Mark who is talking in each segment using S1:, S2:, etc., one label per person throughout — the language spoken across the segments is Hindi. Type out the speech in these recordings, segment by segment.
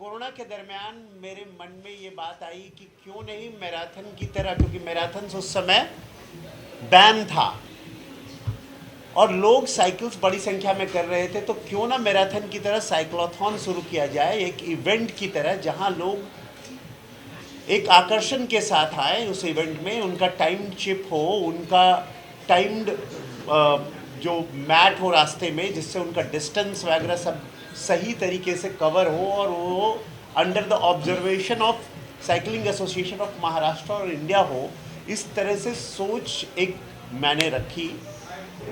S1: कोरोना के दरमियान मेरे मन में ये बात आई कि क्यों नहीं मैराथन की तरह, क्योंकि मैराथन उस समय बैन था और लोग साइकिल्स बड़ी संख्या में कर रहे थे, तो क्यों ना मैराथन की तरह साइक्लोथॉन शुरू किया जाए, एक इवेंट की तरह, जहां लोग एक आकर्षण के साथ आए उस इवेंट में। उनका टाइम चिप हो, उनका टाइम्ड जो मैट हो रास्ते में, जिससे उनका डिस्टेंस वगैरह सब सही तरीके से कवर हो, और वो under the observation of cycling association of Maharashtra और इंडिया हो। इस तरह से सोच एक मैंने रखी,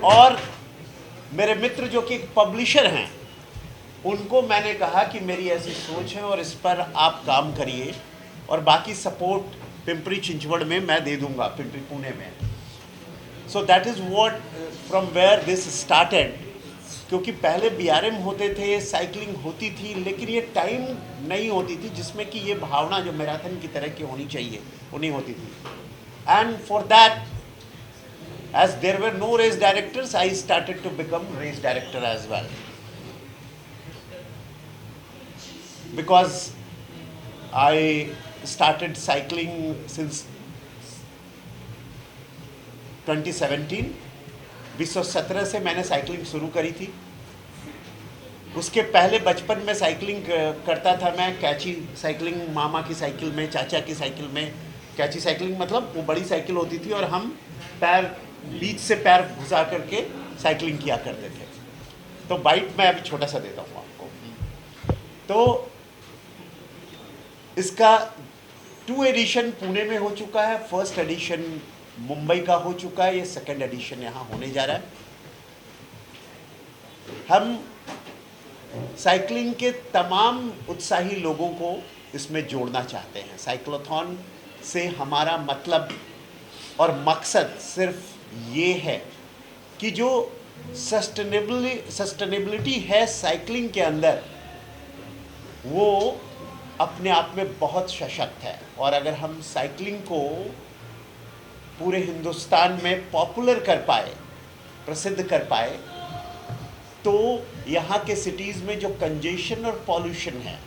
S1: और मेरे मित्र जो कि एक पब्लिशर हैं, उनको मैंने कहा कि मेरी ऐसी सोच है और इस पर आप काम करिए, और बाकी सपोर्ट पिंपरी चिंचवड़ में मैं दे दूंगा, पिंपरी पुणे में। So that is what from where this started. क्योंकि पहले बीआरएम होते थे, साइकिलिंग होती थी, लेकिन ये टाइम नहीं होती थी जिसमें कि ये भावना जो मैराथन की तरह की होनी चाहिए वो नहीं होती थी। And for that, as there were no race directors, I started to become race director as well, because I started cycling since 2017। 2017 से मैंने साइकिलिंग शुरू करी थी। उसके पहले बचपन में साइकिलिंग करता था मैं, कैची साइकिलिंग, मामा की साइकिल में, चाचा की साइकिल में। कैची साइकिलिंग मतलब वो बड़ी साइकिल होती थी और हम पैर, बीच से पैर घुसा करके साइकिलिंग किया करते थे। तो बाइट मैं अभी छोटा सा देता हूँ आपको। तो इसका 2 एडिशन पुणे में हो चुका है, फर्स्ट एडिशन मुंबई का हो चुका है, ये सेकंड एडिशन यहाँ होने जा रहा है। हम साइकिलिंग के तमाम उत्साही लोगों को इसमें जोड़ना चाहते हैं। साइक्लोथॉन से हमारा मतलब और मकसद सिर्फ ये है कि जो सस्टेनेबिलिटी है साइकिलिंग के अंदर, वो अपने आप में बहुत सशक्त है। और अगर हम साइकिलिंग को पूरे हिंदुस्तान में पॉपुलर कर पाए, प्रसिद्ध कर पाए, तो यहाँ के सिटीज़ में जो कंजेशन और पॉल्यूशन है,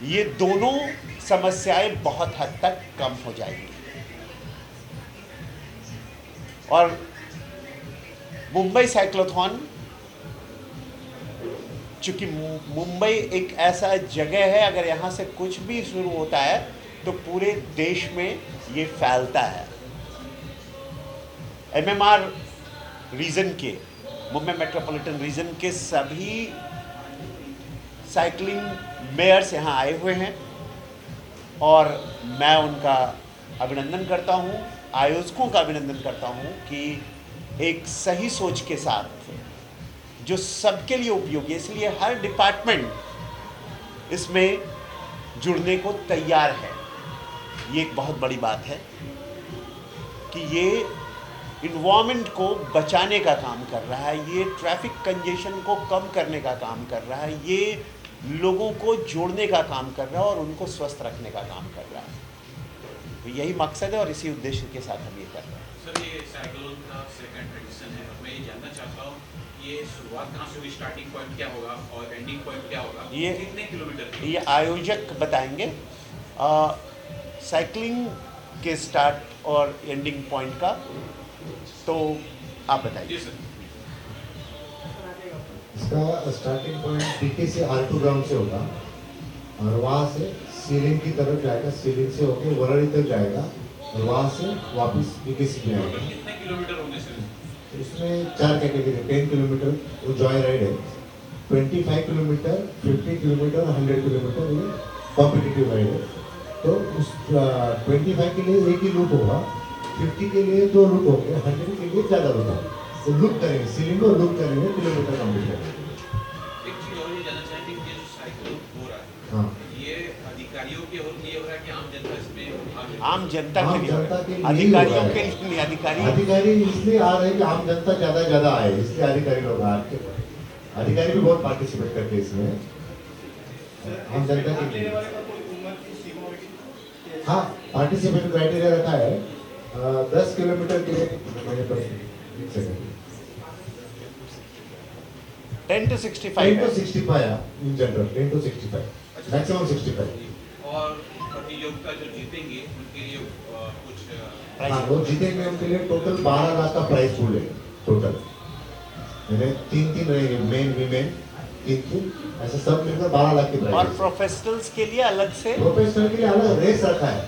S1: ये दोनों समस्याएं बहुत हद तक कम हो जाएंगी। और मुंबई साइक्लोथॉन, चूँकि मुंबई एक ऐसा जगह है, अगर यहाँ से कुछ भी शुरू होता है तो पूरे देश में ये फैलता है। एमएमआर रीजन के, मुंबई मेट्रोपॉलिटन रीजन के सभी साइकिलिंग मेयर्स यहाँ आए हुए हैं, और मैं उनका अभिनंदन करता हूँ, आयोजकों का अभिनंदन करता हूँ कि एक सही सोच के साथ, जो सबके लिए उपयोगी है, इसलिए हर डिपार्टमेंट इसमें जुड़ने को तैयार है। ये एक बहुत बड़ी बात है कि ये इन्वायरमेंट को बचाने का काम कर रहा है, ये ट्रैफिक कंजेशन को कम करने का काम कर रहा है, ये लोगों को जोड़ने का काम कर रहा है और उनको स्वस्थ रखने का काम कर रहा है। तो यही मकसद है और इसी उद्देश्य के साथ हम ये कर रहे हैं।
S2: सर, ये साइक्लोन का सेकंड एडिशन है, मैं ये जानना चाहता हूँ, ये शुरुआत कहाँ से हुई, स्टार्टिंग पॉइंट क्या होगा और एंडिंग पॉइंट क्या होगा,
S1: ये
S2: कितने किलोमीटर?
S1: ये आयोजक बताएंगे साइकिलिंग के स्टार्ट और एंडिंग पॉइंट का, तो आप बताइए।
S2: जी सर।
S3: इसका starting point DKC R2 ground से होगा और वहाँ से सीलिंग की तरफ जाएगा, सीलिंग से होके वरड़ी तक जाएगा और वहाँ से वापस डीकेसी में आएगा।
S2: कितने किलोमीटर होंगे सर?
S3: इसमें 4 कैटेगरी, 10 किलोमीटर वो जॉय राइड है, 25 किलोमीटर, 50 किलोमीटर, 100 किलोमीटर ये कॉम्पिटिटिव राइड है। तो उस 25 के लिए एक ही लूप होगा, 50 के लिए 2 लूप होंगे, 100 के लिए ज़्यादा लूप होगा। तो लूप करेंगे, सीलिंग को लूप करेंगे, किलोमीटर कंप्लीट करेंगे।
S2: एक चीज और ये जानना चाहेंगे कि ये जो साइक्लोन हो रहा है,
S3: हाँ,
S2: ये अधिकारियों के लिए हो रहा है कि आम जनता इसमें भाग ले?
S1: आम जनता के लिए,
S3: लिए
S1: अधिकारियों
S3: हो
S1: के
S3: रहा है।
S1: लिए,
S3: अधिकारी इसलिए आ रहे हैं कि आम जनता ज़्यादा आए, इसलिए अधिकारी लोग आ रहे हैं। अधिकारी भी बहुत पार्टिसिपेट करते हैं इसमें, आम जनता के लिए। हाँ, पार्टिसिपेट क्राइटेरिया रखा है 10 किलोमीटर के लिए।
S1: 10 to 65
S3: 10 to
S1: है।
S3: 65 in general, 10 to 65, maximum 65.
S2: और प्रतियोगिता जो जीतेंगे उनके लिए कुछ
S3: हाँ, वो जीतेंगे उनके लिए टोटल 12 लाख का प्राइस पूल है टोटल। यानी 3 रहेंगे, मेन वीमेन 3 ऐसे सब मिलकर 12 लाख की
S1: और
S3: प्राइस।
S1: प्रोफेशनल्स के लिए अलग से
S3: प्रोफेशनल के लिए अलग रेस रखा है,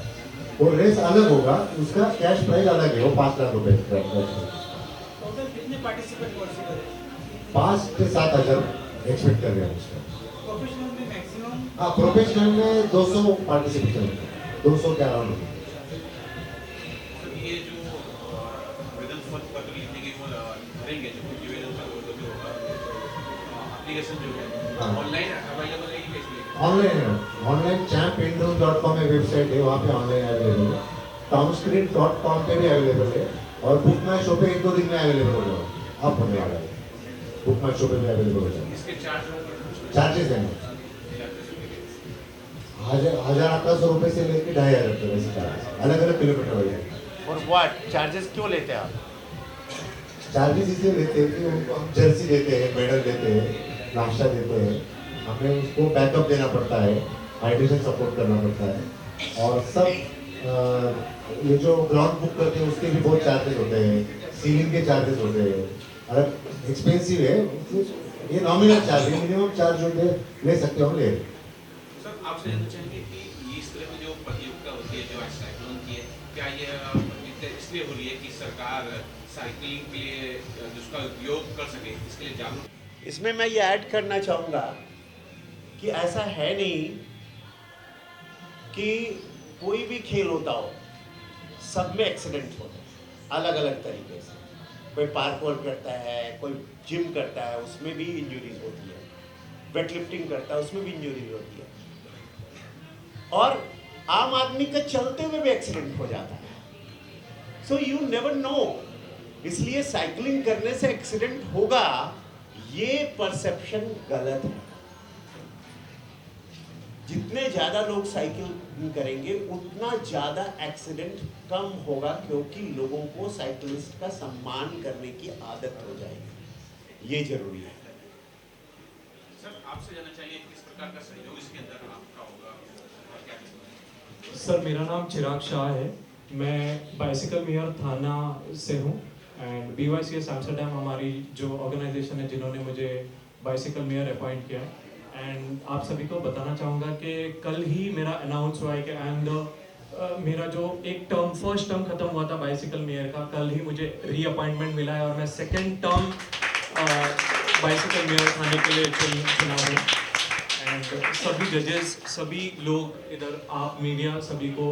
S3: वो रेस अलग होगा, उसका कैश प्राइस अलग है, वो 5 लाख रुपए का
S4: टोटल कितने पार्टिसिपेंट पॉसिबल है?
S3: 5 से 7 हजार एक्सपेक्ट कर रहे हैं उसका।
S4: प्रोफेशनल में मैक्सिमम
S3: हाँ, प्रोफेशनल में 200 पार्टिसिपेशन, 200 के अराउंड होंगे।
S2: ये जो आवेदन पत्र लिखने के वो भरेंगे जो निवेदन पत्र जो होगा एप्लीकेशन जो है
S3: हाँ।
S2: ऑनलाइन अवेलेबल है कि कैसे?
S3: ऑनलाइन champinroom.com है वेबसाइट है, वहाँ पे ऑनलाइन अवेलेबल है। townstreet.com पे भी अवेलेबल है और बुक माई शो पे 1-2 दिन में अवेलेबल हो जाएगा, अब होने वाला है, बुक माई शो पे भी अवेलेबल हो जाएगा।
S2: इसके
S3: चार्जेस हैं 1,800 रुपये से लेकर 2,500 रुपये वैसे चार्जेस, अलग अलग किलोमीटर वाइज।
S1: और व्हाट चार्जेस क्यों लेते हैं आप?
S3: चार्जेस इसलिए लेते हैं कि उनको हम जर्सी देते हैं, मेडल देते हैं, नाश्ता देते हैं, हमें उसको बैकअप देना पड़ता है, हाइड्रेशन सपोर्ट करना पड़ता है और सब ये जो ग्राउंड बुक करते हैं उसके भी बहुत चार्जेस होते हैं, सीलिंग के चार्जेस होते हैं, अलग एक्सपेंसिव है, ये नॉमिनल चार्ज है, मिनिमम चार्ज जो ले सकते हो हम ले।
S2: सर आपसे जानना चाहेंगे कि इस तरह की जो प्रतियोगिता होती है जो आज साइक्लोन की है, क्या ये इसलिए हो रही है कि सरकार साइकिलिंग के लिए जिसका उपयोग कर सके इसके लिए जागरूक?
S1: इसमें मैं ये ऐड करना चाहूँगा कि ऐसा है नहीं कि कोई भी खेल होता हो सब में एक्सीडेंट होते हैं अलग अलग तरीके से। कोई पार्कोर करता है, कोई जिम करता है, उसमें भी इंजरीज होती है, वेट लिफ्टिंग करता है उसमें भी इंजरीज होती है, और आम आदमी का चलते हुए भी एक्सीडेंट हो जाता है। सो यू नेवर नो, इसलिए साइकिलिंग करने से एक्सीडेंट होगा ये परसेप्शन गलत है। जितने ज्यादा लोग साइकिलिंग करेंगे उतना ज्यादा एक्सीडेंट कम होगा, क्योंकि लोगों को साइकिलिस्ट का सम्मान करने की आदत हो जाएगी, ये जरूरी है।
S2: सर आपसे जानना चाहिए किस प्रकार का सहयोग इसके अंदर आपका होगा और क्या करेंगे?
S5: सर मेरा नाम चिराग शाह है, मैं बाइसिकल मेयर थाना से हूँ एंड BYCS एम्स्टर्डम हमारी जो ऑर्गेनाइजेशन है जिन्होंने मुझे बाइसिकल मेयर अपॉइंट किया है। एंड आप सभी को बताना चाहूँगा कि कल ही मेरा अनाउंस हुआ है कि आई एम द मेरा जो एक टर्म फर्स्ट टर्म खत्म हुआ था बाइसिकल मेयर का, कल ही मुझे रीअपॉइंटमेंट मिला है और मैं सेकेंड टर्म बाइसिकल मेयर थाने के लिए चुना हूँ। एंड सभी जजेस, सभी लोग इधर, आप मीडिया, सभी को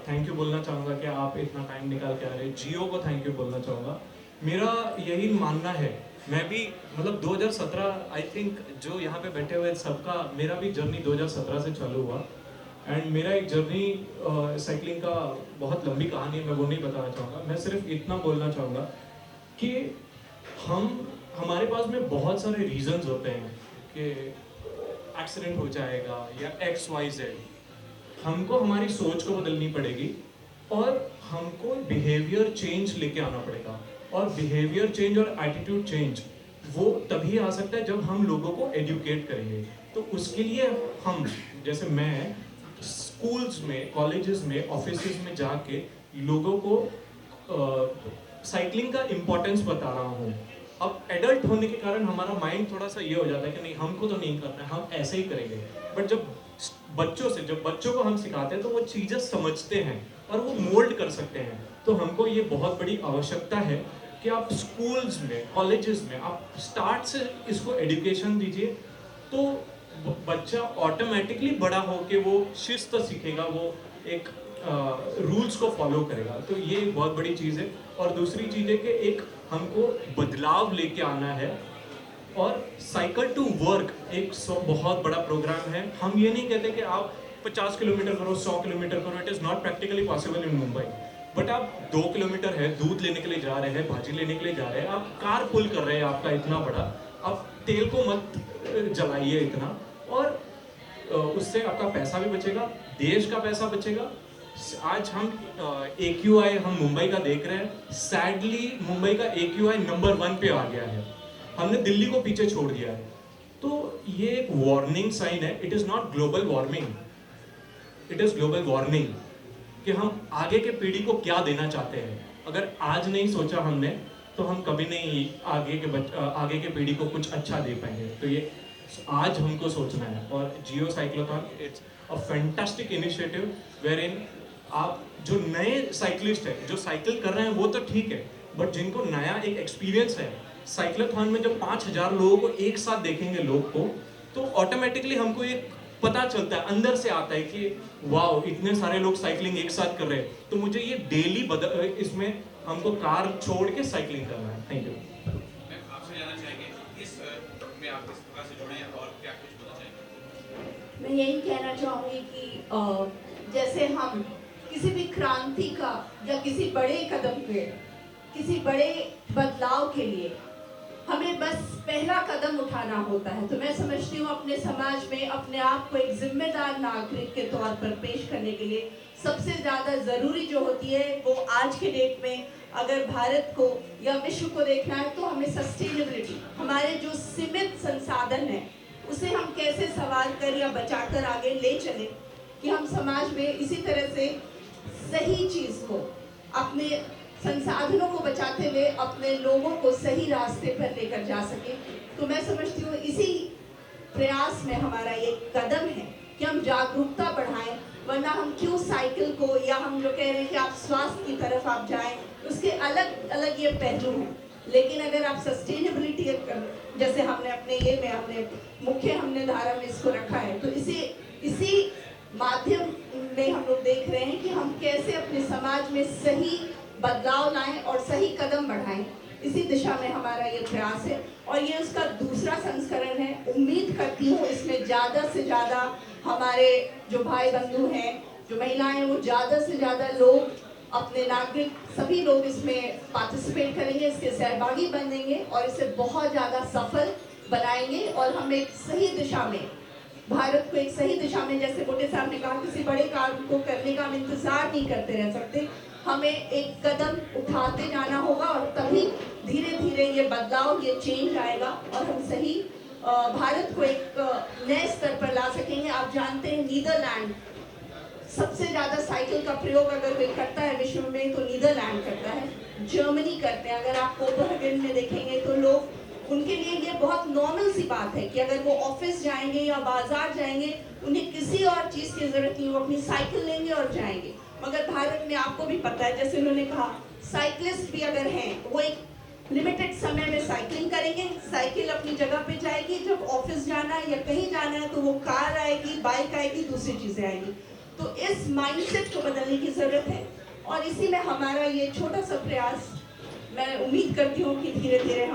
S5: थैंक यू बोलना चाहूँगा कि आप इतना टाइम निकाल के आ रहे हैं। जियो को थैंक यू बोलना चाहूँगा। मेरा यही मानना है, मैं भी मतलब 2017 आई थिंक जो यहाँ पे बैठे हुए सबका, मेरा भी जर्नी 2017 से चालू हुआ एंड मेरा एक जर्नी साइकिलिंग का बहुत लंबी कहानी है, मैं वो नहीं बताना चाहूँगा। मैं सिर्फ इतना बोलना चाहूँगा कि हमारे पास में बहुत सारे रीजंस होते हैं कि एक्सीडेंट हो जाएगा या XYZ। हमको हमारी सोच को बदलनी पड़ेगी और हमको बिहेवियर चेंज लेके आना पड़ेगा, और बिहेवियर चेंज और एटीट्यूड चेंज वो तभी आ सकता है जब हम लोगों को एजुकेट करेंगे। तो उसके लिए हम, जैसे मैं स्कूल्स में, कॉलेजेस में, ऑफिसेज में जाके लोगों को साइकिलिंग का इम्पोर्टेंस बता रहा हूँ। अब एडल्ट होने के कारण हमारा माइंड थोड़ा सा ये हो जाता है कि नहीं हमको तो नहीं करना है, हम ऐसे ही करेंगे। बट जब बच्चों को हम सिखाते हैं तो वो चीज़ें समझते हैं और वो मोल्ड कर सकते हैं। तो हमको ये बहुत बड़ी आवश्यकता है कि आप स्कूल्स में, कॉलेजेस में आप स्टार्ट से इसको एजुकेशन दीजिए, तो बच्चा ऑटोमेटिकली बड़ा होके वो शिस्त सीखेगा, वो एक रूल्स को फॉलो करेगा। तो ये एक बहुत बड़ी चीज़ है। और दूसरी चीज़ है कि एक हमको बदलाव लेके आना है, और साइकिल टू वर्क एक बहुत बड़ा प्रोग्राम है। हम ये नहीं कहते कि आप 50 किलोमीटर करो, 100 किलोमीटर करो, it is not practically possible in Mumbai. But आप 2 किलोमीटर है, दूध लेने के लिए जा रहे हैं, भाजी लेने के लिए जा रहे हैं, आप कार पुल कर रहे हैं आपका इतना बड़ा, आप तेल को मत जलाइए इतना, और उससे आपका पैसा भी बचेगा, देश का पैसा बचेगा। आज हम AQI हम मुंबई का देख रहे हैं, सैडली मुंबई का AQI नंबर 1 पे आ गया है। हमने दिल्ली को पीछे छोड़ दिया है। तो ये एक वार्निंग साइन है, it is not global warming, it is global warning कि हम आगे के पीढ़ी को क्या देना चाहते हैं। अगर आज नहीं सोचा हमने तो हम कभी नहीं आगे के पीढ़ी को कुछ अच्छा दे पाएंगे। तो ये आज हमको सोचना है। और Jio cyclothon it's a fantastic initiative wherein आप जो नए साइकिलिस्ट है जो साइकिल कर रहे हैं वो तो ठीक है, बट जिनको नया एक एक्सपीरियंस है साइक्लोथॉन में जब 5000 लोगों को एक साथ देखेंगे लोग को, तो ऑटोमेटिकली हमको एक पता चलता है, अंदर से आता है कि वाओ इतने सारे लोग साइकिलिंग एक साथ कर रहे हैं, तो मुझे ये डेली इसमें हमको कार छोड़ के साइकिलिंग करना है। Thank you.
S2: मैम आपसे जानना चाहेंगे इस में आप किस प्रकार से जुड़े हैं और क्या कुछ बोलना चाहेंगे?
S6: मैं यही कहना चाहूँगी कि जैसे हम किसी भी क्रांति का या किसी बड़े कदम के, किसी बड़े बदलाव के लिए हमें बस पहला कदम उठाना होता है। तो मैं समझती हूँ अपने समाज में अपने आप को एक जिम्मेदार नागरिक के तौर पर पेश करने के लिए सबसे ज़्यादा ज़रूरी जो होती है वो आज के डेट में अगर भारत को या विश्व को देखना है तो हमें सस्टेनेबिलिटी, हमारे जो सीमित संसाधन है उसे हम कैसे संवार कर या बचाकर आगे ले चले कि हम समाज में इसी तरह से सही चीज़ को, अपने संसाधनों को बचाते हुए अपने लोगों को सही रास्ते पर लेकर जा सके। तो मैं समझती हूँ इसी प्रयास में हमारा ये कदम है कि हम जागरूकता बढ़ाएं, वरना हम क्यों साइकिल को, या हम जो कह रहे हैं कि आप स्वास्थ्य की तरफ आप जाएं, उसके अलग अलग ये पहलू हैं। लेकिन अगर आप सस्टेनेबिलिटी जैसे हमने अपने ये में हमने मुख्य हमने धारा में इसको रखा है, तो इसी माध्यम में हम लोग देख रहे हैं कि हम कैसे अपने समाज में सही बदलाव लाएं और सही कदम बढ़ाएं। इसी दिशा में हमारा ये प्रयास है और ये उसका दूसरा संस्करण है। उम्मीद करती हूँ इसमें ज़्यादा से ज़्यादा हमारे जो भाई बंधु हैं, जो महिलाएं हैं, वो ज़्यादा से ज़्यादा लोग, अपने नागरिक, सभी लोग इसमें पार्टिसिपेट करेंगे, इसके सहभागी बनेंगे और इसे बहुत ज़्यादा सफल बनाएंगे और हम एक सही दिशा में, भारत को एक सही दिशा में, जैसे मोटे साहब ने कहा, किसी बड़े काम को करने का हम इंतजार नहीं करते रह सकते, हमें एक कदम उठाते जाना होगा और तभी धीरे धीरे ये बदलाव, ये चेंज आएगा और हम सही भारत को एक नए स्तर पर ला सकेंगे। आप जानते हैं नीदरलैंड सबसे ज़्यादा साइकिल का प्रयोग अगर कोई करता है विश्व में तो नीदरलैंड करता है, जर्मनी करते हैं। अगर आप कोपेनहेगन में देखेंगे तो लोग, उनके लिए ये बहुत नॉर्मल सी बात है कि अगर वो ऑफिस जाएंगे या बाजार जाएंगे उन्हें किसी और चीज़ की ज़रूरत नहीं, वो अपनी साइकिल लेंगे और जाएंगे। मगर भारत में आपको भी पता है, जैसे उन्होंने कहा, साइकिलिस्ट भी अगर हैं वो एक लिमिटेड समय में साइकिलिंग करेंगे, साइकिल अपनी जगह पे जाएगी, जब ऑफिस जाना है या कहीं जाना है तो वो कार आएगी, बाइक आएगी, दूसरी चीज़ें आएंगी। तो इस माइंडसेट को बदलने की ज़रूरत है और इसी में हमारा ये छोटा सा प्रयास, मैं उम्मीद करती हूँ कि धीरे धीरे